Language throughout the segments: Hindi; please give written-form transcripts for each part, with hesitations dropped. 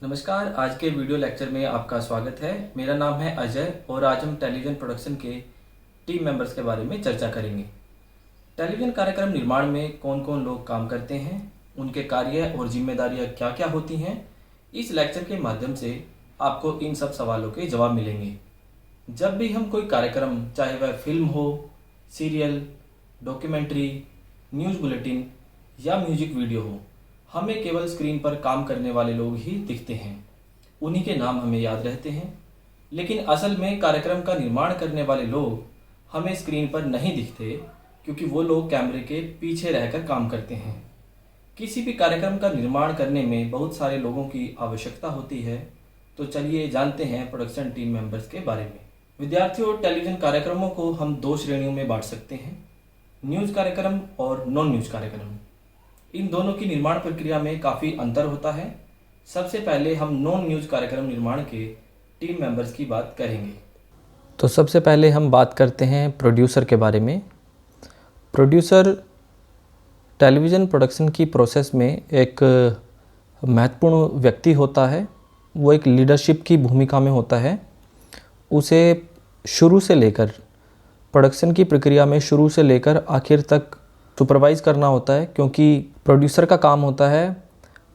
नमस्कार। आज के वीडियो लेक्चर में आपका स्वागत है। मेरा नाम है अजय और आज हम टेलीविज़न प्रोडक्शन के टीम मेंबर्स के बारे में चर्चा करेंगे। टेलीविज़न कार्यक्रम निर्माण में कौन कौन लोग काम करते हैं, उनके कार्य और जिम्मेदारियां क्या क्या होती हैं, इस लेक्चर के माध्यम से आपको इन सब सवालों के जवाब मिलेंगे। जब भी हम कोई कार्यक्रम, चाहे वह फिल्म हो, सीरियल, डॉक्यूमेंट्री, न्यूज़ बुलेटिन या म्यूजिक वीडियो हो, हमें केवल स्क्रीन पर काम करने वाले लोग ही दिखते हैं। उन्हीं के नाम हमें याद रहते हैं, लेकिन असल में कार्यक्रम का निर्माण करने वाले लोग हमें स्क्रीन पर नहीं दिखते, क्योंकि वो लोग कैमरे के पीछे रहकर काम करते हैं। किसी भी कार्यक्रम का निर्माण करने में बहुत सारे लोगों की आवश्यकता होती है। तो चलिए जानते हैं प्रोडक्शन टीम मेंबर्स के बारे में। विद्यार्थियों, टेलीविज़न कार्यक्रमों को हम दो श्रेणियों में बांट सकते हैं, न्यूज़ कार्यक्रम और नॉन न्यूज़ कार्यक्रम। इन दोनों की निर्माण प्रक्रिया में काफ़ी अंतर होता है। सबसे पहले हम नॉन न्यूज़ कार्यक्रम निर्माण के टीम मेंबर्स की बात करेंगे। तो सबसे पहले हम बात करते हैं प्रोड्यूसर के बारे में। प्रोड्यूसर टेलीविज़न प्रोडक्शन की प्रोसेस में एक महत्वपूर्ण व्यक्ति होता है। वो एक लीडरशिप की भूमिका में होता है। उसे शुरू से लेकर प्रोडक्शन की प्रक्रिया में शुरू से लेकर आखिर तक सुपरवाइज़ करना होता है, क्योंकि प्रोड्यूसर का काम होता है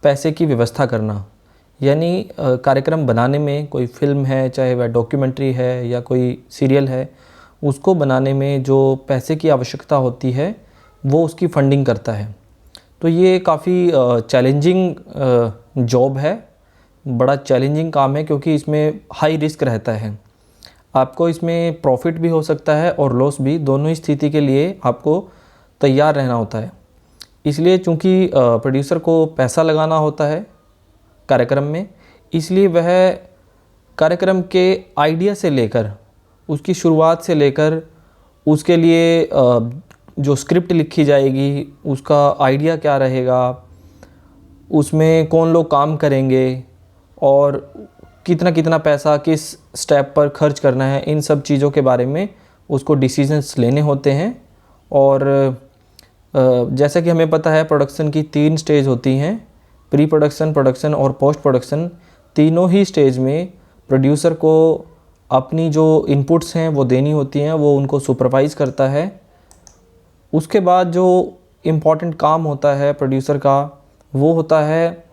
पैसे की व्यवस्था करना। यानी कार्यक्रम बनाने में, कोई फिल्म है, चाहे वह डॉक्यूमेंट्री है या कोई सीरियल है, उसको बनाने में जो पैसे की आवश्यकता होती है वो उसकी फंडिंग करता है। तो ये काफ़ी चैलेंजिंग जॉब है, बड़ा चैलेंजिंग काम है, क्योंकि इसमें हाई रिस्क रहता है। आपको इसमें प्रॉफिट भी हो सकता है और लॉस भी, दोनों ही स्थिति के लिए आपको तैयार रहना होता है। इसलिए चूँकि प्रोड्यूसर को पैसा लगाना होता है कार्यक्रम में, इसलिए वह कार्यक्रम के आइडिया से लेकर, उसकी शुरुआत से लेकर, उसके लिए जो स्क्रिप्ट लिखी जाएगी, उसका आइडिया क्या रहेगा, उसमें कौन लोग काम करेंगे और कितना कितना पैसा किस स्टेप पर खर्च करना है, इन सब चीज़ों के बारे में उसको डिसीजंस लेने होते हैं। और जैसा कि हमें पता है प्रोडक्शन की 3 स्टेज होती हैं, प्री प्रोडक्शन, प्रोडक्शन और पोस्ट प्रोडक्शन। तीनों ही स्टेज में प्रोड्यूसर को अपनी जो इनपुट्स हैं वो देनी होती हैं, वो उनको सुपरवाइज़ करता है। उसके बाद जो इम्पॉर्टेंट काम होता है प्रोड्यूसर का, वो होता है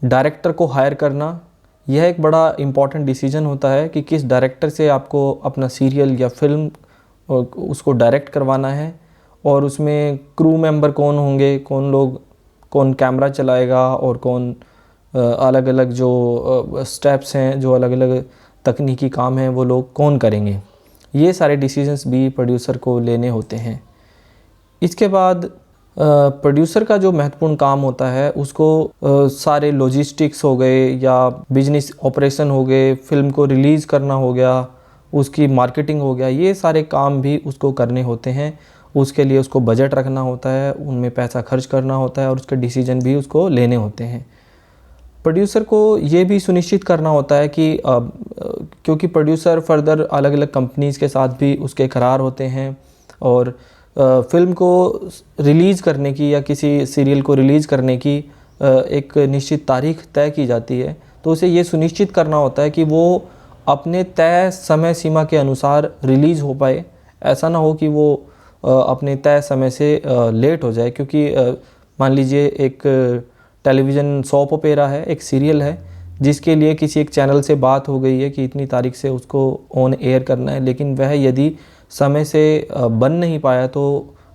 डायरेक्टर को हायर करना। यह एक बड़ा इम्पॉर्टेंट डिसीजन होता है कि किस डायरेक्टर से आपको अपना सीरियल या फिल्म उसको डायरेक्ट करवाना है, और उसमें क्रू मेंबर कौन होंगे, कौन लोग, कौन कैमरा चलाएगा और कौन अलग अलग जो स्टेप्स हैं, जो अलग अलग तकनीकी काम हैं, वो लोग कौन करेंगे। ये सारे डिसीजंस भी प्रोड्यूसर को लेने होते हैं। इसके बाद प्रोड्यूसर का जो महत्वपूर्ण काम होता है, उसको सारे लॉजिस्टिक्स हो गए या बिजनेस ऑपरेशन हो गए, फिल्म को रिलीज़ करना हो गया, उसकी मार्केटिंग हो गया, ये सारे काम भी उसको करने होते हैं। उसके लिए उसको बजट रखना होता है, उनमें पैसा खर्च करना होता है और उसके डिसीजन भी उसको लेने होते हैं। प्रोड्यूसर को ये भी सुनिश्चित करना होता है कि क्योंकि प्रोड्यूसर फर्दर अलग अलग कंपनीज़ के साथ भी उसके करार होते हैं, और फिल्म को रिलीज़ करने की या किसी सीरियल को रिलीज़ करने की एक निश्चित तारीख तय की जाती है। तो उसे ये सुनिश्चित करना होता है कि वो अपने तय समय सीमा के अनुसार रिलीज़ हो पाए। ऐसा ना हो कि वो अपने तय समय से लेट हो जाए, क्योंकि मान लीजिए एक टेलीविज़न सॉप ओपेरा है, एक सीरियल है, जिसके लिए किसी एक चैनल से बात हो गई है कि इतनी तारीख से उसको ऑन एयर करना है, लेकिन वह यदि समय से बन नहीं पाया तो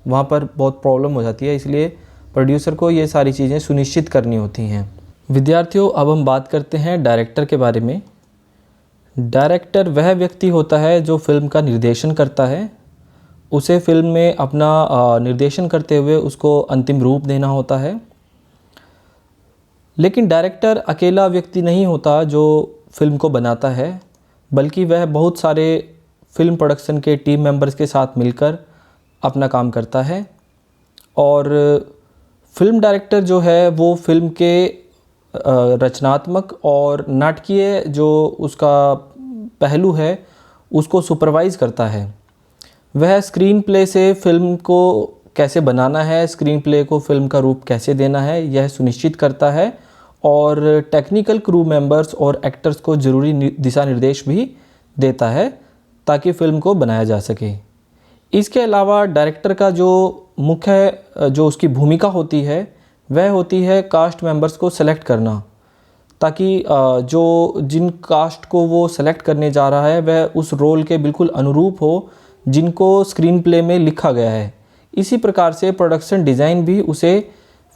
वहाँ पर बहुत प्रॉब्लम हो जाती है। इसलिए प्रोड्यूसर को ये सारी चीज़ें सुनिश्चित करनी होती हैं। विद्यार्थियों, अब हम बात करते हैं डायरेक्टर के बारे में। डायरेक्टर वह व्यक्ति होता है जो फिल्म का निर्देशन करता है। उसे फिल्म में अपना निर्देशन करते हुए उसको अंतिम रूप देना होता है। लेकिन डायरेक्टर अकेला व्यक्ति नहीं होता जो फिल्म को बनाता है, बल्कि वह बहुत सारे फिल्म प्रोडक्शन के टीम मेंबर्स के साथ मिलकर अपना काम करता है। और फिल्म डायरेक्टर जो है वो फिल्म के रचनात्मक और नाटकीय जो उसका पहलू है उसको सुपरवाइज़ करता है। वह स्क्रीन प्ले से फिल्म को कैसे बनाना है, स्क्रीन प्ले को फिल्म का रूप कैसे देना है, यह सुनिश्चित करता है और टेक्निकल क्रू मेंबर्स और एक्टर्स को ज़रूरी दिशा निर्देश भी देता है ताकि फ़िल्म को बनाया जा सके। इसके अलावा डायरेक्टर का जो मुख्य जो उसकी भूमिका होती है वह होती है कास्ट मेंबर्स को सेलेक्ट करना, ताकि जो जिन कास्ट को वो सेलेक्ट करने जा रहा है वह उस रोल के बिल्कुल अनुरूप हो जिनको स्क्रीन प्ले में लिखा गया है। इसी प्रकार से प्रोडक्शन डिज़ाइन भी उसे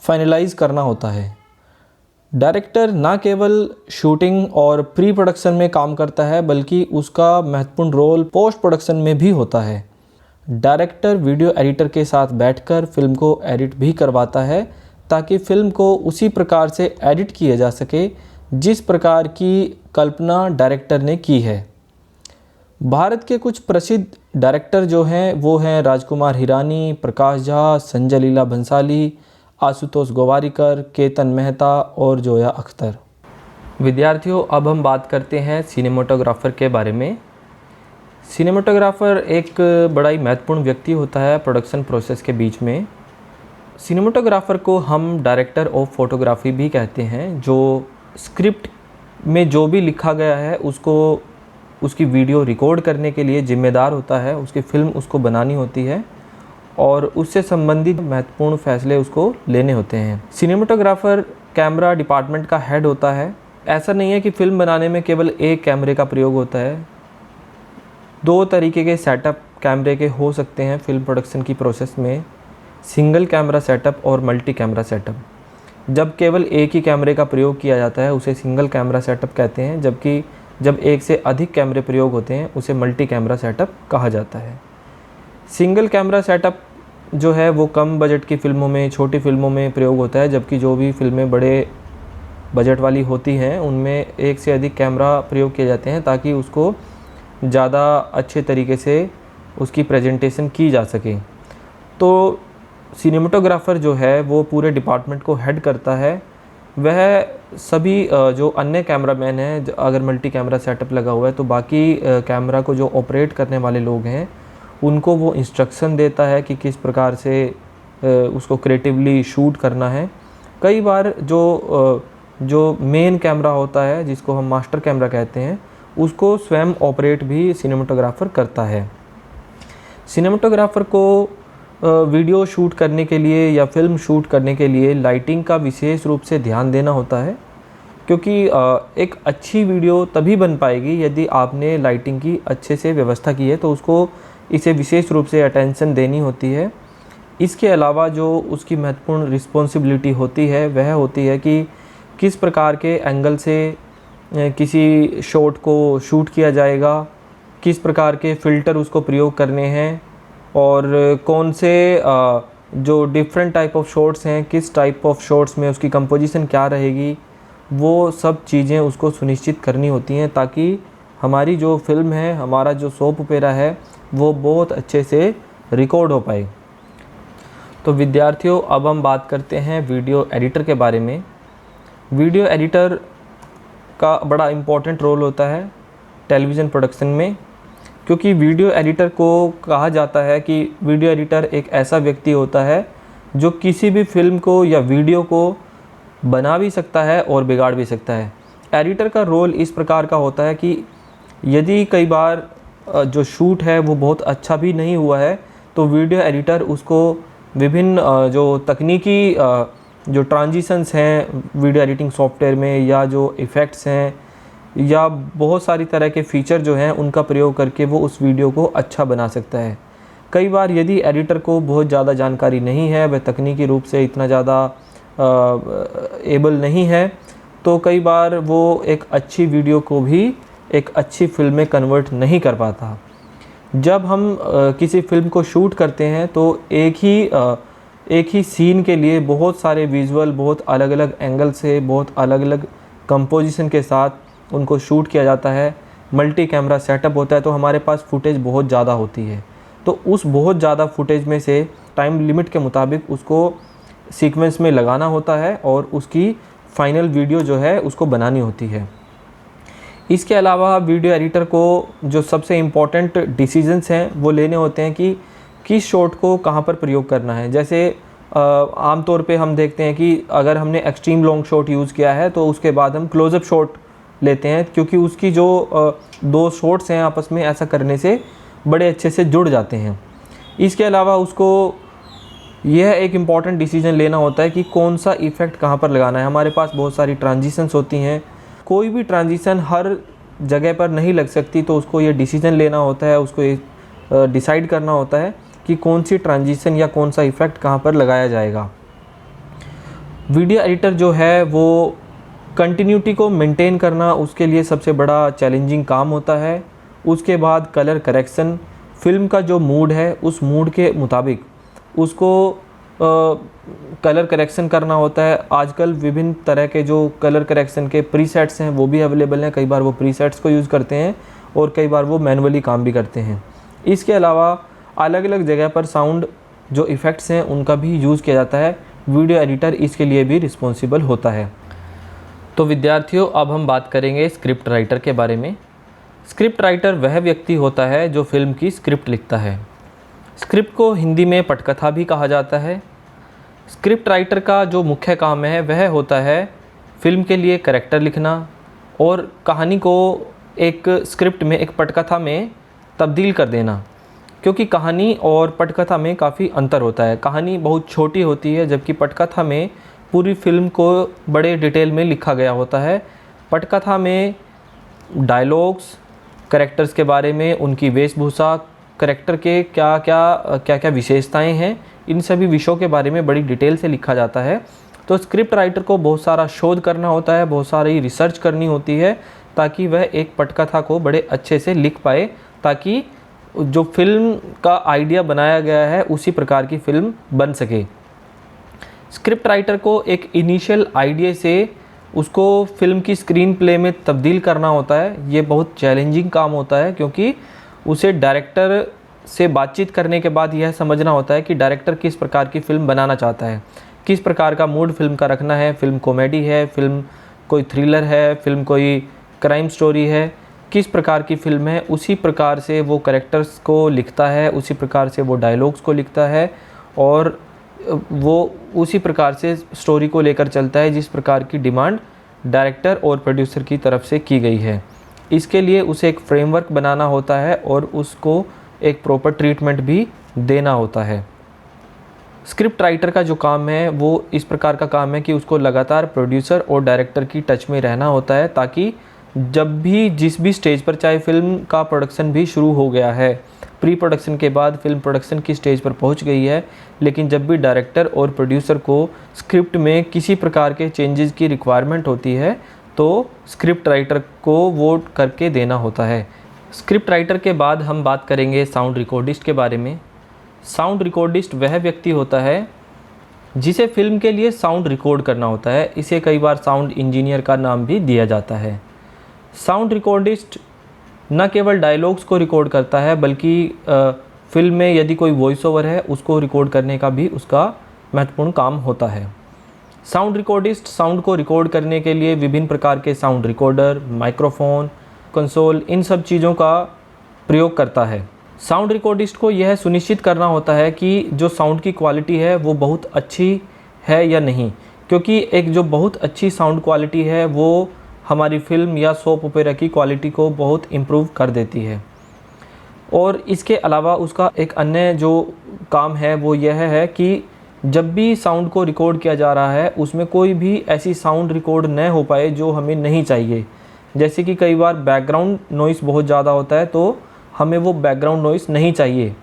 फाइनलाइज करना होता है। डायरेक्टर ना केवल शूटिंग और प्री प्रोडक्शन में काम करता है बल्कि उसका महत्वपूर्ण रोल पोस्ट प्रोडक्शन में भी होता है। डायरेक्टर वीडियो एडिटर के साथ बैठकर फिल्म को एडिट भी करवाता है ताकि फ़िल्म को उसी प्रकार से एडिट किया जा सके जिस प्रकार की कल्पना डायरेक्टर ने की है। भारत के कुछ प्रसिद्ध डायरेक्टर जो हैं वो हैं राजकुमार हिरानी, प्रकाश झा, संजय लीला भंसाली, आशुतोष गोवारिकर, केतन मेहता और जोया अख्तर। विद्यार्थियों, अब हम बात करते हैं सिनेमेटोग्राफर के बारे में। सिनेमेटोग्राफर एक बड़ा ही महत्वपूर्ण व्यक्ति होता है प्रोडक्शन प्रोसेस के बीच में। सिनेमेटोग्राफर को हम डायरेक्टर ऑफ फोटोग्राफी भी कहते हैं, जो स्क्रिप्ट में जो भी लिखा गया है उसको उसकी वीडियो रिकॉर्ड करने के लिए जिम्मेदार होता है, उसकी फ़िल्म उसको बनानी होती है और उससे संबंधित महत्वपूर्ण फैसले उसको लेने होते हैं। सिनेमेटोग्राफर कैमरा डिपार्टमेंट का हेड होता है। ऐसा नहीं है कि फ़िल्म बनाने में केवल एक कैमरे का प्रयोग होता है। 2 तरीके के सेटअप कैमरे के हो सकते हैं फिल्म प्रोडक्शन की प्रोसेस में, सिंगल कैमरा सेटअप और मल्टी कैमरा सेटअप। जब केवल एक ही कैमरे का प्रयोग किया जाता है उसे सिंगल कैमरा सेटअप कहते हैं, जबकि जब एक से अधिक कैमरे प्रयोग होते हैं उसे मल्टी कैमरा सेटअप कहा जाता है। सिंगल कैमरा सेटअप जो है वो कम बजट की फ़िल्मों में, छोटी फ़िल्मों में प्रयोग होता है, जबकि जो भी फ़िल्में बड़े बजट वाली होती हैं उनमें एक से अधिक कैमरा प्रयोग किए जाते हैं ताकि उसको ज़्यादा अच्छे तरीके से उसकी प्रेजेंटेशन की जा सके। तो सिनेमेटोग्राफर जो है वो पूरे डिपार्टमेंट को हेड करता है। वह सभी जो अन्य कैमरामैन हैं, अगर मल्टी कैमरा सेटअप लगा हुआ है तो बाकी कैमरा को जो ऑपरेट करने वाले लोग हैं उनको वो इंस्ट्रक्शन देता है कि किस प्रकार से उसको क्रिएटिवली शूट करना है। कई बार जो मेन कैमरा होता है जिसको हम मास्टर कैमरा कहते हैं उसको स्वयं ऑपरेट भी सिनेमेटोग्राफर करता है। सिनेमेटोग्राफर को वीडियो शूट करने के लिए या फिल्म शूट करने के लिए लाइटिंग का विशेष रूप से ध्यान देना होता है, क्योंकि एक अच्छी वीडियो तभी बन पाएगी यदि आपने लाइटिंग की अच्छे से व्यवस्था की है, तो उसको इसे विशेष रूप से अटेंशन देनी होती है। इसके अलावा जो उसकी महत्वपूर्ण रिस्पॉन्सिबिलिटी होती है वह होती है कि किस प्रकार के एंगल से किसी शॉट को शूट किया जाएगा, किस प्रकार के फ़िल्टर उसको प्रयोग करने हैं और कौन से जो डिफरेंट टाइप ऑफ शॉट्स हैं, किस टाइप ऑफ शॉट्स में उसकी कंपोजिशन क्या रहेगी, वो सब चीज़ें उसको सुनिश्चित करनी होती हैं ताकि हमारी जो फ़िल्म है, हमारा जो सोप ओपेरा है वो बहुत अच्छे से रिकॉर्ड हो पाए। तो विद्यार्थियों, अब हम बात करते हैं वीडियो एडिटर के बारे में। वीडियो एडिटर का बड़ा इम्पोर्टेंट रोल होता है टेलीविज़न प्रोडक्शन में, क्योंकि वीडियो एडिटर को कहा जाता है कि वीडियो एडिटर एक ऐसा व्यक्ति होता है जो किसी भी फिल्म को या वीडियो को बना भी सकता है और बिगाड़ भी सकता है। एडिटर का रोल इस प्रकार का होता है कि यदि कई बार जो शूट है वो बहुत अच्छा भी नहीं हुआ है तो वीडियो एडिटर उसको विभिन्न जो तकनीकी जो ट्रांजिशंस हैं वीडियो एडिटिंग सॉफ्टवेयर में या जो इफ़ेक्ट्स हैं या बहुत सारी तरह के फ़ीचर जो हैं उनका प्रयोग करके वो उस वीडियो को अच्छा बना सकता है। कई बार यदि एडिटर को बहुत ज़्यादा जानकारी नहीं है, वह तकनीकी रूप से इतना ज़्यादा एबल नहीं है, तो कई बार वो एक अच्छी वीडियो को भी एक अच्छी फ़िल्म में कन्वर्ट नहीं कर पाता। जब हम किसी फ़िल्म को शूट करते हैं तो एक ही सीन के लिए बहुत सारे विजुअल, बहुत अलग अलग एंगल से, बहुत अलग अलग कंपोजिशन के साथ उनको शूट किया जाता है। मल्टी कैमरा सेटअप होता है तो हमारे पास फुटेज बहुत ज़्यादा होती है, तो उस बहुत ज़्यादा फुटेज में से टाइम लिमिट के मुताबिक उसको सीक्वेंस में लगाना होता है और उसकी फाइनल वीडियो जो है उसको बनानी होती है। इसके अलावा वीडियो एडिटर को जो सबसे इम्पॉर्टेंट डिसीजंस हैं वो लेने होते हैं कि किस शॉट को कहाँ पर प्रयोग करना है। जैसे आम तौर पे हम देखते हैं कि अगर हमने एक्सट्रीम लॉन्ग शॉट यूज़ किया है तो उसके बाद हम क्लोज़अप शॉट लेते हैं, क्योंकि उसकी जो दो शॉट्स हैं आपस में ऐसा करने से बड़े अच्छे से जुड़ जाते हैं। इसके अलावा उसको यह एक इम्पॉर्टेंट डिसीजन लेना होता है कि कौन सा इफ़ेक्ट कहाँ पर लगाना है। हमारे पास बहुत सारी ट्रांजिशंस होती हैं, कोई भी ट्रांजिशन हर जगह पर नहीं लग सकती, तो उसको ये डिसीजन लेना होता है, उसको ये डिसाइड करना होता है कि कौन सी ट्रांजिशन या कौन सा इफ़ेक्ट कहाँ पर लगाया जाएगा। वीडियो एडिटर जो है वो कंटिन्यूटी को मेंटेन करना उसके लिए सबसे बड़ा चैलेंजिंग काम होता है। उसके बाद कलर करेक्शन, फ़िल्म का जो मूड है उस मूड के मुताबिक उसको कलर करेक्शन करना होता है। आजकल विभिन्न तरह के जो कलर करेक्शन के प्रीसेट्स हैं वो भी अवेलेबल हैं। कई बार वो प्रीसेट्स को यूज़ करते हैं और कई बार वो मैनुअली काम भी करते हैं। इसके अलावा अलग अलग जगह पर साउंड जो इफ़ेक्ट्स हैं उनका भी यूज़ किया जाता है। वीडियो एडिटर इसके लिए भी रिस्पॉन्सिबल होता है। तो विद्यार्थियों, अब हम बात करेंगे स्क्रिप्ट राइटर के बारे में। स्क्रिप्ट राइटर वह व्यक्ति होता है जो फिल्म की स्क्रिप्ट लिखता है। स्क्रिप्ट को हिंदी में पटकथा भी कहा जाता है। स्क्रिप्ट राइटर का जो मुख्य काम है वह होता है फिल्म के लिए कैरेक्टर लिखना और कहानी को एक स्क्रिप्ट में, एक पटकथा में तब्दील कर देना, क्योंकि कहानी और पटकथा में काफ़ी अंतर होता है। कहानी बहुत छोटी होती है जबकि पटकथा में पूरी फिल्म को बड़े डिटेल में लिखा गया होता है। पटकथा में डायलॉग्स, कैरेक्टर्स के बारे में, उनकी वेशभूषा, कैरेक्टर के क्या क्या विशेषताएं हैं, इन सभी विषयों के बारे में बड़ी डिटेल से लिखा जाता है। तो स्क्रिप्ट राइटर को बहुत सारा शोध करना होता है, बहुत सारी रिसर्च करनी होती है ताकि वह एक पटकथा को बड़े अच्छे से लिख पाए, ताकि जो फिल्म का आइडिया बनाया गया है उसी प्रकार की फिल्म बन सके। स्क्रिप्ट राइटर को एक इनिशियल आइडिया से उसको फिल्म की स्क्रीन प्ले में तब्दील करना होता है। ये बहुत चैलेंजिंग काम होता है, क्योंकि उसे डायरेक्टर से बातचीत करने के बाद यह समझना होता है कि डायरेक्टर किस प्रकार की फ़िल्म बनाना चाहता है, किस प्रकार का मूड फिल्म का रखना है। फ़िल्म कॉमेडी है, फ़िल्म कोई थ्रिलर है, फ़िल्म कोई क्राइम स्टोरी है, किस प्रकार की फ़िल्म है, उसी प्रकार से वो कैरेक्टर्स को लिखता है, उसी प्रकार से वो डायलॉग्स को लिखता है और वो उसी प्रकार से स्टोरी को लेकर चलता है जिस प्रकार की डिमांड डायरेक्टर और प्रोड्यूसर की तरफ से की गई है। इसके लिए उसे एक फ्रेमवर्क बनाना होता है और उसको एक प्रॉपर ट्रीटमेंट भी देना होता है। स्क्रिप्ट राइटर का जो काम है वो इस प्रकार का काम है कि उसको लगातार प्रोड्यूसर और डायरेक्टर की टच में रहना होता है, ताकि जब भी जिस भी स्टेज पर, चाहे फिल्म का प्रोडक्शन भी शुरू हो गया है, प्री प्रोडक्शन के बाद फिल्म प्रोडक्शन की स्टेज पर पहुंच गई है, लेकिन जब भी डायरेक्टर और प्रोड्यूसर को स्क्रिप्ट में किसी प्रकार के चेंजेस की रिक्वायरमेंट होती है तो स्क्रिप्ट राइटर को वो करके देना होता है। स्क्रिप्ट राइटर के बाद हम बात करेंगे साउंड रिकॉर्डिस्ट के बारे में। साउंड रिकॉर्डिस्ट वह व्यक्ति होता है जिसे फिल्म के लिए साउंड रिकॉर्ड करना होता है। इसे कई बार साउंड इंजीनियर का नाम भी दिया जाता है। साउंड रिकॉर्डिस्ट न केवल डायलॉग्स को रिकॉर्ड करता है, बल्कि फिल्म में यदि कोई वॉइस ओवर है उसको रिकॉर्ड करने का भी उसका महत्वपूर्ण काम होता है। साउंड रिकॉर्डिस्ट साउंड को रिकॉर्ड करने के लिए विभिन्न प्रकार के साउंड रिकॉर्डर, माइक्रोफोन, कंसोल, इन सब चीज़ों का प्रयोग करता है। साउंड रिकॉर्डिस्ट को यह सुनिश्चित करना होता है कि जो साउंड की क्वालिटी है वो बहुत अच्छी है या नहीं, क्योंकि एक जो बहुत अच्छी साउंड क्वालिटी है वो हमारी फिल्म या सोप ओपेरा की क्वालिटी को बहुत इम्प्रूव कर देती है। और इसके अलावा उसका एक अन्य जो काम है वो यह है कि जब भी साउंड को रिकॉर्ड किया जा रहा है उसमें कोई भी ऐसी साउंड रिकॉर्ड न हो पाए जो हमें नहीं चाहिए। जैसे कि कई बार बैकग्राउंड नॉइस बहुत ज़्यादा होता है तो हमें वो बैकग्राउंड नॉइस नहीं चाहिए।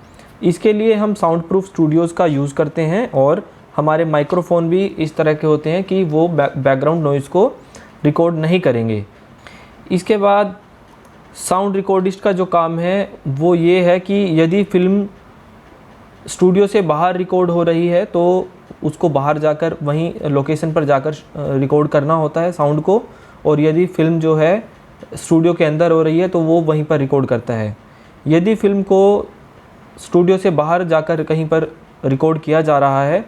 इसके लिए हम साउंड प्रूफ स्टूडियोज़ का यूज़ करते हैं और हमारे माइक्रोफोन भी इस तरह के होते हैं कि वो बैकग्राउंड नॉइस को रिकॉर्ड नहीं करेंगे। इसके बाद साउंड रिकॉर्डिस्ट का जो काम है वो ये है कि यदि फिल्म स्टूडियो से बाहर रिकॉर्ड हो रही है तो उसको बाहर जाकर वहीं लोकेशन पर जाकर रिकॉर्ड करना होता है साउंड को, और यदि फिल्म जो है स्टूडियो के अंदर हो रही है तो वो वहीं पर रिकॉर्ड करता है। यदि फिल्म को स्टूडियो से बाहर जाकर कहीं पर रिकॉर्ड किया जा रहा है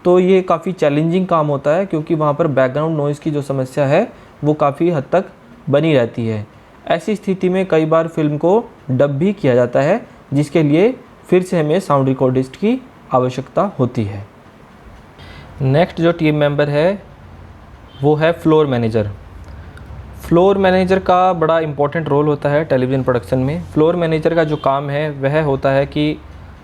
तो ये काफ़ी चैलेंजिंग काम होता है, क्योंकि वहाँ पर बैकग्राउंड नॉइज़ की जो समस्या है वो काफ़ी हद तक बनी रहती है। ऐसी स्थिति में कई बार फिल्म को डब भी किया जाता है, जिसके लिए फिर से हमें साउंड रिकॉर्डिस्ट की आवश्यकता होती है। नेक्स्ट जो टीम मेंबर है वो है फ्लोर मैनेजर। फ्लोर मैनेजर का बड़ा इम्पोर्टेंट रोल होता है टेलीविज़न प्रोडक्शन में। फ्लोर मैनेजर का जो काम है वह होता है कि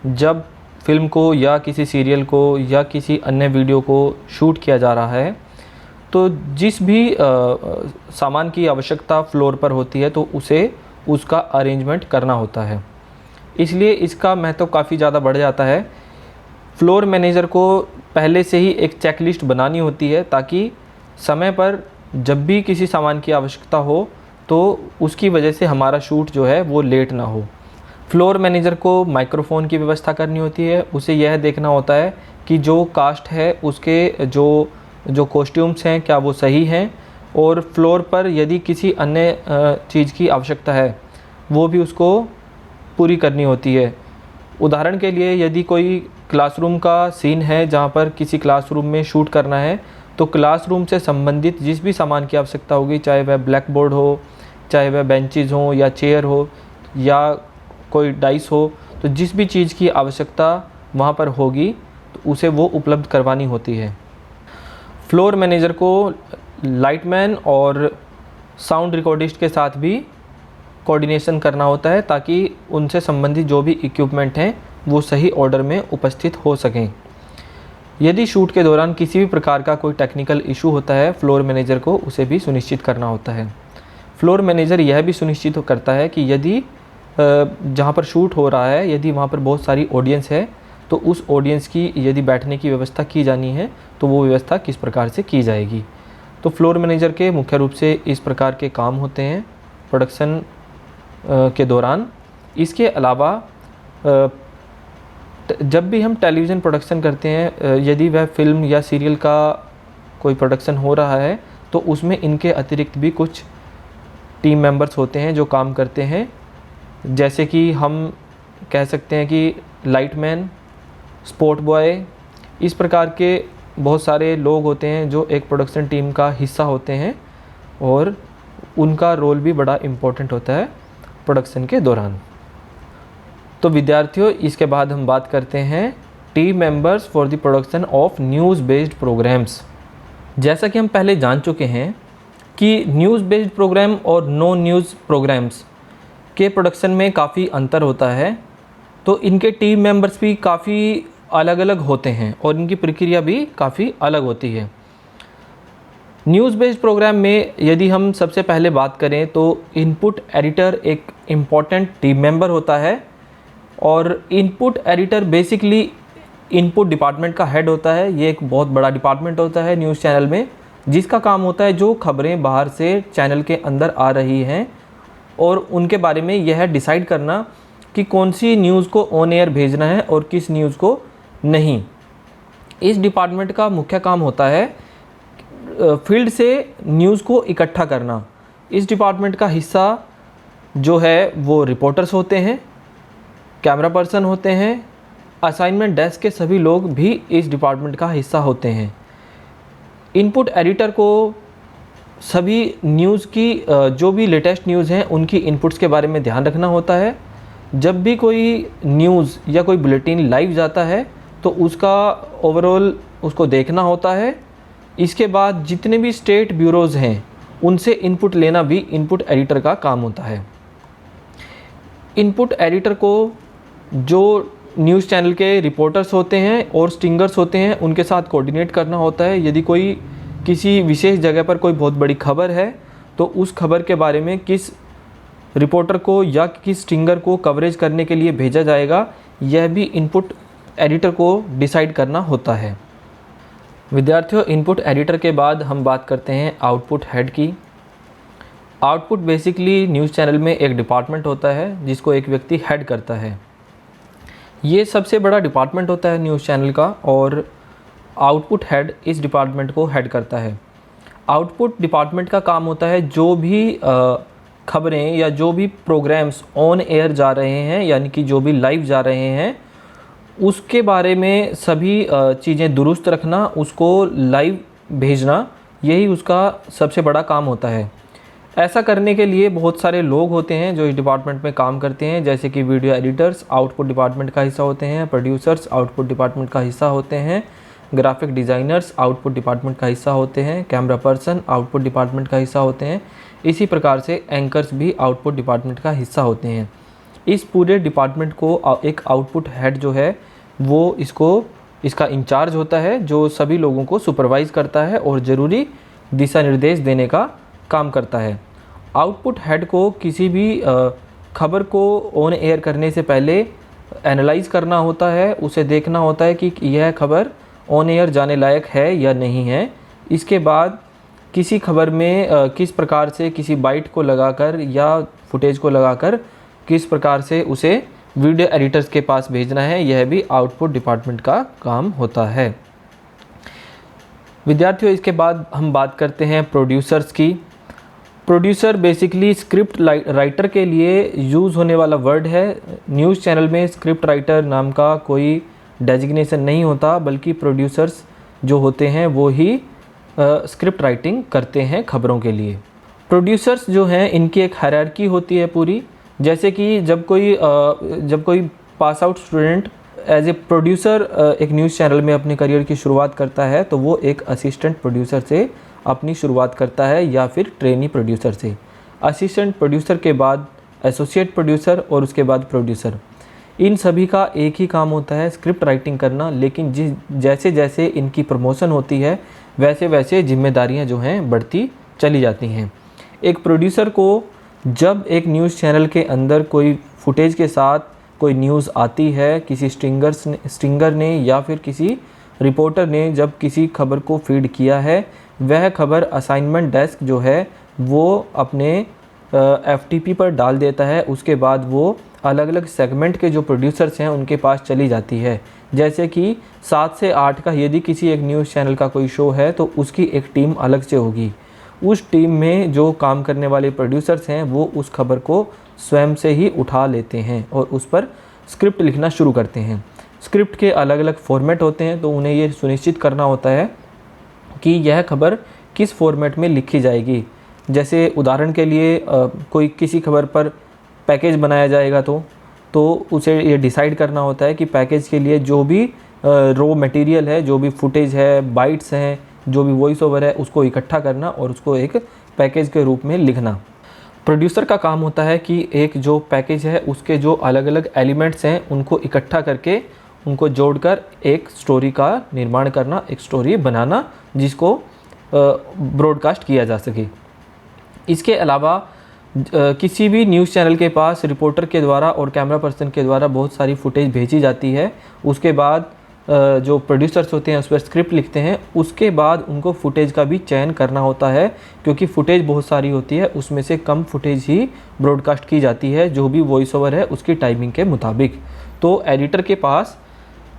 जब फिल्म को या किसी सीरियल को या किसी अन्य वीडियो को शूट किया जा रहा है तो जिस भी सामान की आवश्यकता फ्लोर पर होती है तो उसे उसका अरेंजमेंट करना होता है। इसलिए इसका महत्व काफ़ी ज़्यादा बढ़ जाता है। फ्लोर मैनेजर को पहले से ही एक चेकलिस्ट बनानी होती है ताकि समय पर जब भी किसी सामान की आवश्यकता हो तो उसकी वजह से हमारा शूट जो है वो लेट ना हो। फ्लोर मैनेजर को माइक्रोफ़ोन की व्यवस्था करनी होती है। उसे यह देखना होता है कि जो कास्ट है उसके जो कॉस्ट्यूम्स हैं क्या वो सही हैं, और फ्लोर पर यदि किसी अन्य चीज़ की आवश्यकता है वो भी उसको पूरी करनी होती है। उदाहरण के लिए यदि कोई क्लासरूम का सीन है जहाँ पर किसी क्लासरूम में शूट करना है तो क्लासरूम से संबंधित जिस भी सामान की आवश्यकता होगी, चाहे वह ब्लैक बोर्ड हो, चाहे वह बेंचेस हो या चेयर हो या कोई डाइस हो, तो जिस भी चीज़ की आवश्यकता वहाँ पर होगी तो उसे वो उपलब्ध करवानी होती है। फ्लोर मैनेजर को लाइटमैन और साउंड रिकॉर्डिस्ट के साथ भी कोऑर्डिनेशन करना होता है ताकि उनसे संबंधित जो भी इक्विपमेंट हैं वो सही ऑर्डर में उपस्थित हो सकें। यदि शूट के दौरान किसी भी प्रकार का कोई टेक्निकल इशू होता है फ्लोर मैनेजर को उसे भी सुनिश्चित करना होता है। फ्लोर मैनेजर यह भी सुनिश्चित करता है कि यदि जहाँ पर शूट हो रहा है यदि वहाँ पर बहुत सारी ऑडियंस है तो उस ऑडियंस की यदि बैठने की व्यवस्था की जानी है तो वो व्यवस्था किस प्रकार से की जाएगी। तो फ्लोर मैनेजर के मुख्य रूप से इस प्रकार के काम होते हैं प्रोडक्शन के दौरान। इसके अलावा जब भी हम टेलीविज़न प्रोडक्शन करते हैं, यदि वह फिल्म या सीरियल का कोई प्रोडक्शन हो रहा है तो उसमें इनके अतिरिक्त भी कुछ टीम मेंबर्स होते हैं जो काम करते हैं। जैसे कि हम कह सकते हैं कि लाइटमैन, स्पॉट बॉय, इस प्रकार के बहुत सारे लोग होते हैं जो एक प्रोडक्शन टीम का हिस्सा होते हैं और उनका रोल भी बड़ा इम्पोर्टेंट होता है प्रोडक्शन के दौरान। तो विद्यार्थियों, इसके बाद हम बात करते हैं team members for the production of news based programs. जैसा कि हम पहले जान चुके हैं कि न्यूज़ बेस्ड प्रोग्राम और नॉन न्यूज़ प्रोग्राम्स के प्रोडक्शन में काफ़ी अंतर होता है, तो इनके टीम मेंबर्स भी काफ़ी अलग अलग होते हैं और इनकी प्रक्रिया भी काफ़ी अलग होती है। न्यूज़ बेस्ड प्रोग्राम में यदि हम सबसे पहले बात करें तो इनपुट एडिटर एक इम्पॉर्टेंट टीम मेंबर होता है और input editor basically input department का हेड होता है। ये एक बहुत बड़ा डिपार्टमेंट होता है न्यूज़ चैनल में जिसका काम होता है जो खबरें बाहर से चैनल के अंदर आ रही हैं और उनके बारे में यह डिसाइड करना कि कौन सी न्यूज़ को ऑन एयर भेजना है और किस न्यूज़ को नहीं। इस डिपार्टमेंट का मुख्य काम होता है फील्ड से न्यूज़ को इकट्ठा करना। इस डिपार्टमेंट का हिस्सा जो है वो रिपोर्टर्स होते हैं, कैमरा पर्सन होते हैं, असाइनमेंट डेस्क के सभी लोग भी इस डिपार्टमेंट का हिस्सा होते हैं। इनपुट एडिटर को सभी न्यूज़ की जो भी लेटेस्ट न्यूज़ हैं उनकी इनपुट्स के बारे में ध्यान रखना होता है। जब भी कोई न्यूज़ या कोई बुलेटिन लाइव जाता है तो उसका ओवरऑल उसको देखना होता है। इसके बाद जितने भी स्टेट ब्यूरोज़ हैं उनसे इनपुट लेना भी इनपुट एडिटर का काम होता है। इनपुट एडिटर को जो न्यूज़ चैनल के रिपोर्टर्स होते हैं और स्टिंगर्स होते हैं उनके साथ कोऑर्डिनेट करना होता है। यदि कोई किसी विशेष जगह पर कोई बहुत बड़ी खबर है तो उस खबर के बारे में किस रिपोर्टर को या किस स्टिंगर को कवरेज करने के लिए भेजा जाएगा, यह भी इनपुट एडिटर को डिसाइड करना होता है। विद्यार्थियों, इनपुट एडिटर के बाद हम बात करते हैं आउटपुट हेड की। आउटपुट बेसिकली न्यूज़ चैनल में एक डिपार्टमेंट होता है जिसको एक व्यक्ति हेड करता है। ये सबसे बड़ा डिपार्टमेंट होता है न्यूज़ चैनल का और आउटपुट हेड इस डिपार्टमेंट को हेड करता है। आउटपुट डिपार्टमेंट का काम होता है जो भी खबरें या जो भी प्रोग्राम्स ऑन एयर जा रहे हैं यानी कि जो भी लाइव जा रहे हैं उसके बारे में सभी चीज़ें दुरुस्त रखना, उसको लाइव भेजना, यही उसका सबसे बड़ा काम होता है। ऐसा करने के लिए बहुत सारे लोग होते हैं जो इस डिपार्टमेंट में काम करते हैं, जैसे कि वीडियो एडिटर्स आउटपुट डिपार्टमेंट का हिस्सा होते हैं, प्रोड्यूसर्स आउटपुट डिपार्टमेंट का हिस्सा होते हैं, ग्राफिक डिज़ाइनर्स आउटपुट डिपार्टमेंट का हिस्सा होते हैं, कैमरा पर्सन आउटपुट डिपार्टमेंट का हिस्सा होते हैं। इसी प्रकार से एंकर्स भी आउटपुट डिपार्टमेंट का हिस्सा होते हैं। इस पूरे डिपार्टमेंट को एक आउटपुट हेड जो है वो इसका इंचार्ज होता है, जो सभी लोगों को सुपरवाइज़ करता है और ज़रूरी दिशा निर्देश देने का काम करता है। आउटपुट हेड को किसी भी खबर को ऑन एयर करने से पहले एनालाइज करना होता है, उसे देखना होता है कि यह खबर ऑन एयर जाने लायक है या नहीं है। इसके बाद किसी खबर में किस प्रकार से किसी बाइट को लगाकर या फुटेज को लगाकर किस प्रकार से उसे वीडियो एडिटर्स के पास भेजना है, यह भी आउटपुट डिपार्टमेंट का काम होता है। विद्यार्थियों, इसके बाद हम बात करते हैं प्रोड्यूसर्स की। प्रोड्यूसर बेसिकली स्क्रिप्ट राइटर के लिए यूज़ होने वाला वर्ड है। न्यूज़ चैनल में स्क्रिप्ट राइटर नाम का कोई डेजिग्नेशन नहीं होता, बल्कि प्रोड्यूसर्स जो होते हैं वो ही स्क्रिप्ट राइटिंग करते हैं खबरों के लिए। प्रोड्यूसर्स जो हैं इनकी एक हायरार्की होती है पूरी। जैसे कि जब कोई pass out student as a producer एक न्यूज़ चैनल में अपने करियर की शुरुआत करता है, तो वो एक असिस्टेंट प्रोड्यूसर से अपनी शुरुआत करता है या फिर ट्रेनी प्रोड्यूसर से। असिस्टेंट प्रोड्यूसर के बाद एसोसिएट प्रोड्यूसर और उसके बाद प्रोड्यूसर। इन सभी का एक ही काम होता है, स्क्रिप्ट राइटिंग करना। लेकिन जैसे जैसे इनकी प्रमोशन होती है वैसे वैसे जिम्मेदारियां जो हैं बढ़ती चली जाती हैं। एक प्रोड्यूसर को जब एक न्यूज़ चैनल के अंदर कोई फुटेज के साथ कोई न्यूज़ आती है, किसी स्ट्रिंगर ने या फिर किसी रिपोर्टर ने जब किसी खबर को फीड किया है, वह खबर असाइनमेंट डेस्क जो है वो अपने एफटीपी पर डाल देता है। उसके बाद वो अलग अलग सेगमेंट के जो प्रोड्यूसर्स हैं उनके पास चली जाती है। जैसे कि 7 से 8 का यदि किसी एक न्यूज़ चैनल का कोई शो है तो उसकी एक टीम अलग से होगी। उस टीम में जो काम करने वाले प्रोड्यूसर्स हैं वो उस खबर को स्वयं से ही उठा लेते हैं और उस पर स्क्रिप्ट लिखना शुरू करते हैं। स्क्रिप्ट के अलग अलग फॉर्मेट होते हैं, तो उन्हें ये सुनिश्चित करना होता है कि यह खबर किस फॉर्मेट में लिखी जाएगी। जैसे उदाहरण के लिए कोई किसी खबर पर पैकेज बनाया जाएगा तो उसे ये डिसाइड करना होता है कि पैकेज के लिए जो भी रॉ मटेरियल है, जो भी फुटेज है, बाइट्स हैं, जो भी वॉइस ओवर है, उसको इकट्ठा करना और उसको एक पैकेज के रूप में लिखना। प्रोड्यूसर का काम होता है कि एक जो पैकेज है उसके जो अलग अलग एलिमेंट्स हैं उनको इकट्ठा करके उनको जोड़कर एक स्टोरी का निर्माण करना, एक स्टोरी बनाना जिसको ब्रॉडकास्ट किया जा सके। इसके अलावा किसी भी न्यूज़ चैनल के पास रिपोर्टर के द्वारा और कैमरा पर्सन के द्वारा बहुत सारी फुटेज भेजी जाती है। उसके बाद जो प्रोड्यूसर्स होते हैं उस पर स्क्रिप्ट लिखते हैं। उसके बाद उनको फुटेज का भी चयन करना होता है, क्योंकि फुटेज बहुत सारी होती है, उसमें से कम फुटेज ही ब्रॉडकास्ट की जाती है जो भी वॉइस ओवर है उसकी टाइमिंग के मुताबिक। तो एडिटर के पास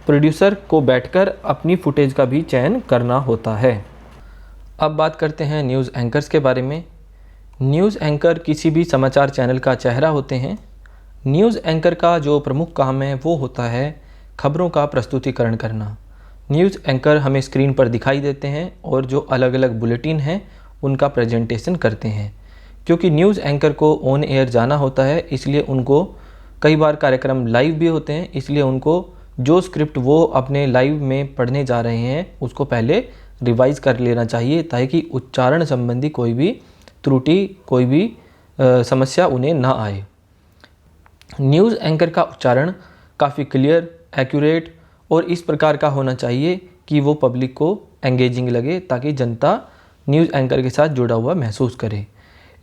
प्रोड्यूसर को बैठकर अपनी फुटेज का भी चयन करना होता है। अब बात करते हैं न्यूज़ एंकर्स के बारे में। न्यूज़ एंकर किसी भी समाचार चैनल का चेहरा होते हैं। न्यूज़ एंकर का जो प्रमुख काम है वो होता है खबरों का प्रस्तुतिकरण करना। न्यूज़ एंकर हमें स्क्रीन पर दिखाई देते हैं और जो अलग अलग बुलेटिन हैं उनका प्रेजेंटेशन करते हैं। क्योंकि न्यूज़ एंकर को ऑन एयर जाना होता है, इसलिए उनको कई बार कार्यक्रम लाइव भी होते हैं, इसलिए उनको जो स्क्रिप्ट वो अपने लाइव में पढ़ने जा रहे हैं उसको पहले रिवाइज कर लेना चाहिए, ताकि उच्चारण संबंधी कोई भी त्रुटि, कोई भी समस्या उन्हें ना आए। न्यूज़ एंकर का उच्चारण काफ़ी क्लियर, एक्यूरेट और इस प्रकार का होना चाहिए कि वो पब्लिक को एंगेजिंग लगे, ताकि जनता न्यूज़ एंकर के साथ जुड़ा हुआ महसूस करे।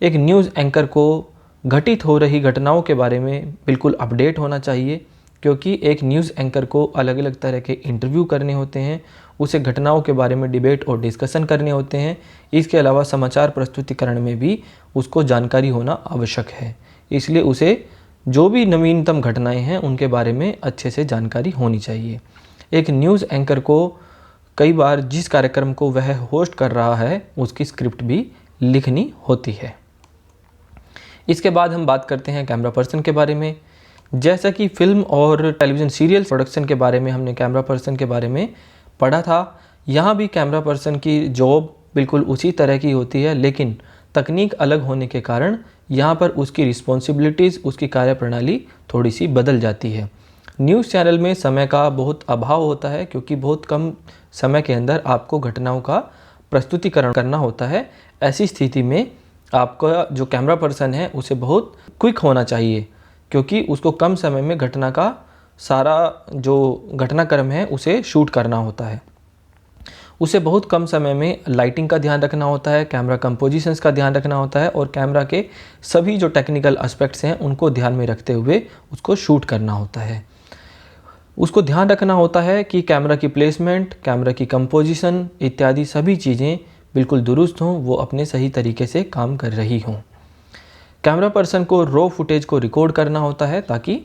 एक न्यूज़ एंकर को घटित हो रही घटनाओं के बारे में बिल्कुल अपडेट होना चाहिए, क्योंकि एक न्यूज़ एंकर को अलग अलग तरह के इंटरव्यू करने होते हैं, उसे घटनाओं के बारे में डिबेट और डिस्कशन करने होते हैं। इसके अलावा समाचार प्रस्तुतिकरण में भी उसको जानकारी होना आवश्यक है, इसलिए उसे जो भी नवीनतम घटनाएं हैं उनके बारे में अच्छे से जानकारी होनी चाहिए। एक न्यूज़ एंकर को कई बार जिस कार्यक्रम को वह होस्ट कर रहा है उसकी स्क्रिप्ट भी लिखनी होती है। इसके बाद हम बात करते हैं कैमरा पर्सन के बारे में। जैसा कि फिल्म और टेलीविज़न सीरियल प्रोडक्शन के बारे में हमने कैमरा पर्सन के बारे में पढ़ा था, यहाँ भी कैमरा पर्सन की जॉब बिल्कुल उसी तरह की होती है, लेकिन तकनीक अलग होने के कारण यहाँ पर उसकी रिस्पॉन्सिबिलिटीज़, उसकी कार्यप्रणाली थोड़ी सी बदल जाती है। न्यूज़ चैनल में समय का बहुत अभाव होता है क्योंकि बहुत कम समय के अंदर आपको घटनाओं का प्रस्तुतिकरण करना होता है। ऐसी स्थिति में आपका जो कैमरा पर्सन है उसे बहुत क्विक होना चाहिए क्योंकि उसको कम समय में घटना का सारा जो घटनाक्रम है उसे शूट करना होता है। उसे बहुत कम समय में लाइटिंग का ध्यान रखना होता है, कैमरा कंपोजिशंस का ध्यान रखना होता है और कैमरा के सभी जो टेक्निकल एस्पेक्ट्स हैं उनको ध्यान में रखते हुए उसको शूट करना होता है। उसको ध्यान रखना होता है कि कैमरा की प्लेसमेंट, कैमरा की कंपोजिशन इत्यादि सभी चीज़ें बिल्कुल दुरुस्त हों, वो अपने सही तरीके से काम कर रही हों। कैमरा पर्सन को रॉ फुटेज को रिकॉर्ड करना होता है ताकि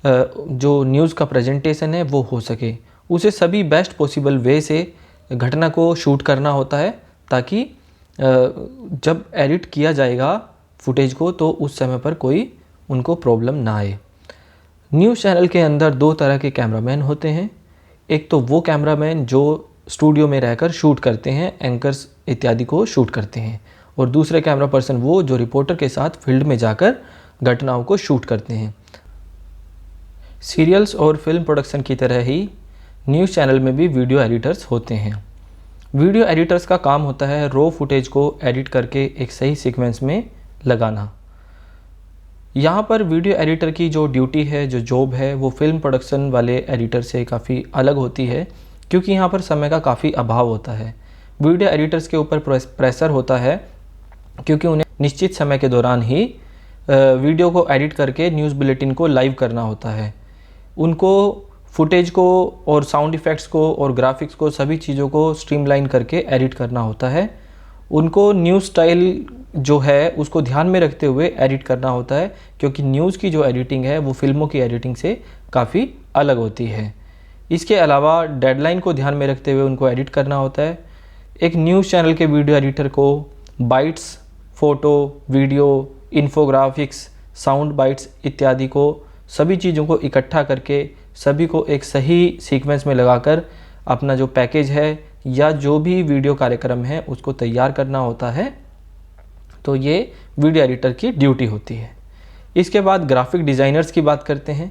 जो न्यूज़ का प्रेजेंटेशन है वो हो सके। उसे सभी बेस्ट पॉसिबल वे से घटना को शूट करना होता है ताकि जब एडिट किया जाएगा फुटेज को तो उस समय पर कोई उनको प्रॉब्लम ना आए। न्यूज़ चैनल के अंदर दो तरह के कैमरामैन होते हैं। एक तो वो कैमरामैन जो स्टूडियो में रहकर शूट करते हैं, एंकर्स इत्यादि को शूट करते हैं, और दूसरे कैमरा पर्सन वो जो रिपोर्टर के साथ फील्ड में जाकर घटनाओं को शूट करते हैं। सीरियल्स और फिल्म प्रोडक्शन की तरह ही न्यूज़ चैनल में भी वीडियो एडिटर्स होते हैं। वीडियो एडिटर्स का काम होता है रॉ फुटेज को एडिट करके एक सही सीक्वेंस में लगाना। यहाँ पर वीडियो एडिटर की जो ड्यूटी है, जो जॉब है, वो फिल्म प्रोडक्शन वाले एडिटर से काफ़ी अलग होती है क्योंकि यहाँ पर समय का काफ़ी अभाव होता है। वीडियो एडिटर्स के ऊपर प्रेशर होता है क्योंकि उन्हें निश्चित समय के दौरान ही वीडियो को एडिट करके न्यूज़ बुलेटिन को लाइव करना होता है। उनको फुटेज को और साउंड इफ़ेक्ट्स को और ग्राफिक्स को सभी चीज़ों को स्ट्रीमलाइन करके एडिट करना होता है। उनको न्यूज़ स्टाइल जो है उसको ध्यान में रखते हुए एडिट करना होता है क्योंकि न्यूज़ की जो एडिटिंग है वो फिल्मों की एडिटिंग से काफ़ी अलग होती है। इसके अलावा डेडलाइन को ध्यान में रखते हुए उनको एडिट करना होता है। एक न्यूज़ चैनल के वीडियो एडिटर को bytes, photo, video, infographics, sound bytes इत्यादि को सभी चीज़ों को इकट्ठा करके सभी को एक सही सीक्वेंस में लगाकर अपना जो पैकेज है या जो भी वीडियो कार्यक्रम है उसको तैयार करना होता है। तो ये वीडियो एडिटर की ड्यूटी होती है। इसके बाद ग्राफिक डिज़ाइनर्स की बात करते हैं।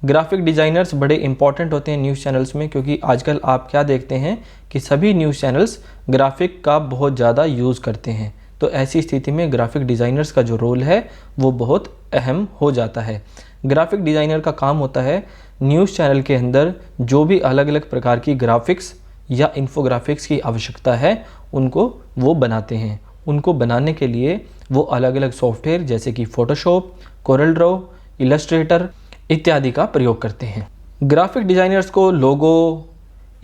ग्राफिक डिज़ाइनर्स बड़े इंपॉर्टेंट होते हैं न्यूज़ चैनल्स में क्योंकि आजकल आप क्या देखते हैं कि सभी न्यूज़ चैनल्स ग्राफिक का बहुत ज़्यादा यूज़ करते हैं। तो ऐसी स्थिति में ग्राफिक डिज़ाइनर्स का जो रोल है वो बहुत अहम हो जाता है। ग्राफिक डिज़ाइनर का काम होता है न्यूज़ चैनल के अंदर जो भी अलग अलग प्रकार की ग्राफिक्स या इन्फोग्राफिक्स की आवश्यकता है उनको वो बनाते हैं। उनको बनाने के लिए वो अलग अलग सॉफ्टवेयर जैसे कि फोटोशॉप, कोरल ड्रॉ, इलस्ट्रेटर इत्यादि का प्रयोग करते हैं। ग्राफिक डिज़ाइनर्स को लोगो,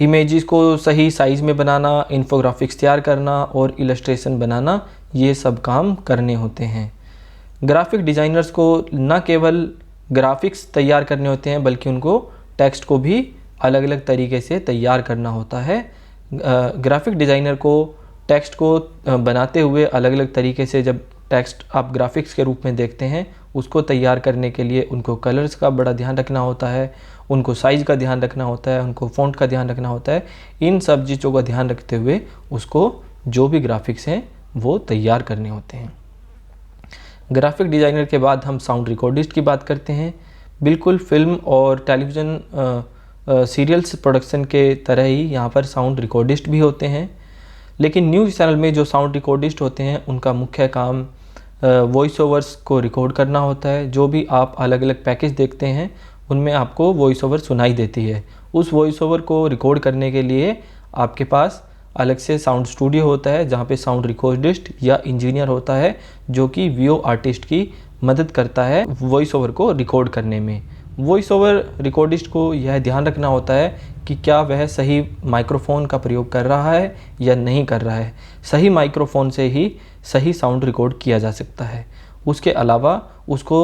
इमेजेस को सही साइज़ में बनाना, इन्फोग्राफिक्स तैयार करना और इलस्ट्रेशन बनाना, ये सब काम करने होते हैं। ग्राफिक डिज़ाइनर्स को न केवल ग्राफिक्स तैयार करने होते हैं बल्कि उनको टेक्स्ट को भी अलग अलग तरीके से तैयार करना होता है। ग्राफिक डिज़ाइनर को टेक्स्ट को बनाते हुए अलग अलग तरीके से जब टेक्स्ट आप ग्राफिक्स के रूप में देखते हैं उसको तैयार करने के लिए उनको कलर्स का बड़ा ध्यान रखना होता है, उनको साइज़ का ध्यान रखना होता है, उनको फ़ॉन्ट का ध्यान रखना होता है। इन सब चीज़ों का ध्यान रखते हुए उसको जो भी ग्राफिक्स हैं वो तैयार करने होते हैं। ग्राफिक डिज़ाइनर के बाद हम साउंड रिकॉर्डिस्ट की बात करते हैं। बिल्कुल फिल्म और टेलीविज़न सीरियल्स प्रोडक्शन के तरह ही यहाँ पर साउंड रिकॉर्डिस्ट भी होते हैं, लेकिन न्यूज़ चैनल में जो साउंड रिकॉर्डिस्ट होते हैं उनका मुख्य काम वॉइस ओवर्स को रिकॉर्ड करना होता है। जो भी आप अलग अलग पैकेज देखते हैं उनमें आपको वॉइस ओवर सुनाई देती है। उस वॉइस ओवर को रिकॉर्ड करने के लिए आपके पास अलग से साउंड स्टूडियो होता है जहाँ पे साउंड रिकॉर्डिस्ट या इंजीनियर होता है जो कि वीओ आर्टिस्ट की मदद करता है वॉइस ओवर को रिकॉर्ड करने में। वॉइस ओवर रिकॉर्डिस्ट को यह ध्यान रखना होता है कि क्या वह सही माइक्रोफोन का प्रयोग कर रहा है या नहीं कर रहा है। सही माइक्रोफोन से ही सही साउंड रिकॉर्ड किया जा सकता है। उसके अलावा उसको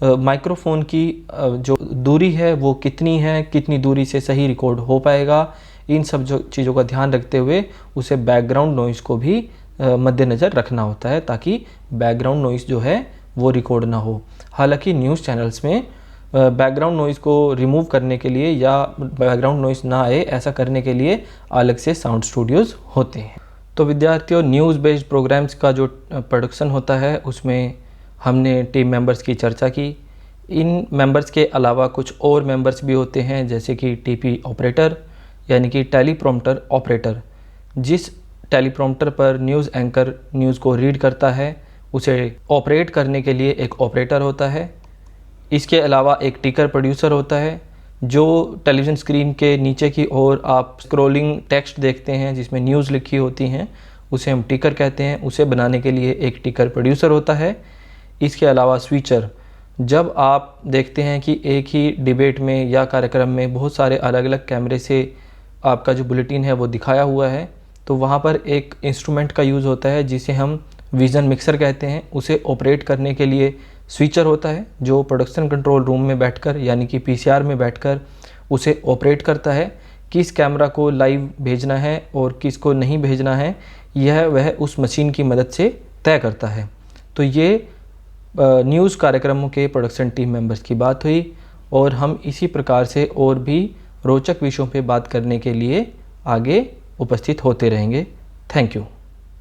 माइक्रोफोन की जो दूरी है वो कितनी है, कितनी दूरी से सही रिकॉर्ड हो पाएगा, इन सब जो चीज़ों का ध्यान रखते हुए उसे बैकग्राउंड नॉइज़ को भी मद्देनज़र रखना होता है ताकि बैकग्राउंड नॉइज़ जो है वो रिकॉर्ड ना हो। हालांकि न्यूज़ चैनल्स में बैकग्राउंड नॉइज़ को रिमूव करने के लिए या बैकग्राउंड नॉइज़ ना आए ऐसा करने के लिए अलग से साउंड स्टूडियोज़ होते हैं। तो विद्यार्थियों, न्यूज़ बेस्ड प्रोग्राम्स का जो प्रोडक्शन होता है उसमें हमने टीम मेंबर्स की चर्चा की। इन मेंबर्स के अलावा कुछ और मेंबर्स भी होते हैं, जैसे कि टीपी ऑपरेटर यानी कि टेलीप्रॉम्प्टर ऑपरेटर। जिस टेलीप्रॉम्प्टर पर न्यूज़ एंकर न्यूज़ को रीड करता है, उसे ऑपरेट करने के लिए एक ऑपरेटर होता है। इसके अलावा एक टिकर प्रोड्यूसर होता है। जो टेलीविज़न स्क्रीन के नीचे की ओर आप स्क्रॉलिंग टेक्स्ट देखते हैं जिसमें न्यूज़ लिखी होती हैं, उसे हम टिकर कहते हैं। उसे बनाने के लिए एक टिकर प्रोड्यूसर होता है। इसके अलावा स्विचर, जब आप देखते हैं कि एक ही डिबेट में या कार्यक्रम में बहुत सारे अलग अलग कैमरे से आपका जो बुलेटिन है वो दिखाया हुआ है, तो वहाँ पर एक इंस्ट्रूमेंट का यूज़ होता है जिसे हम विज़न मिक्सर कहते हैं। उसे ऑपरेट करने के लिए स्विचर होता है, जो प्रोडक्शन कंट्रोल रूम में बैठकर यानी कि पीसीआर में बैठकर उसे ऑपरेट करता है। किस कैमरा को लाइव भेजना है और किस को नहीं भेजना है, यह वह उस मशीन की मदद से तय करता है। तो ये न्यूज़ कार्यक्रमों के प्रोडक्शन टीम मेंबर्स की बात हुई, और हम इसी प्रकार से और भी रोचक विषयों पे बात करने के लिए आगे उपस्थित होते रहेंगे। Thank you.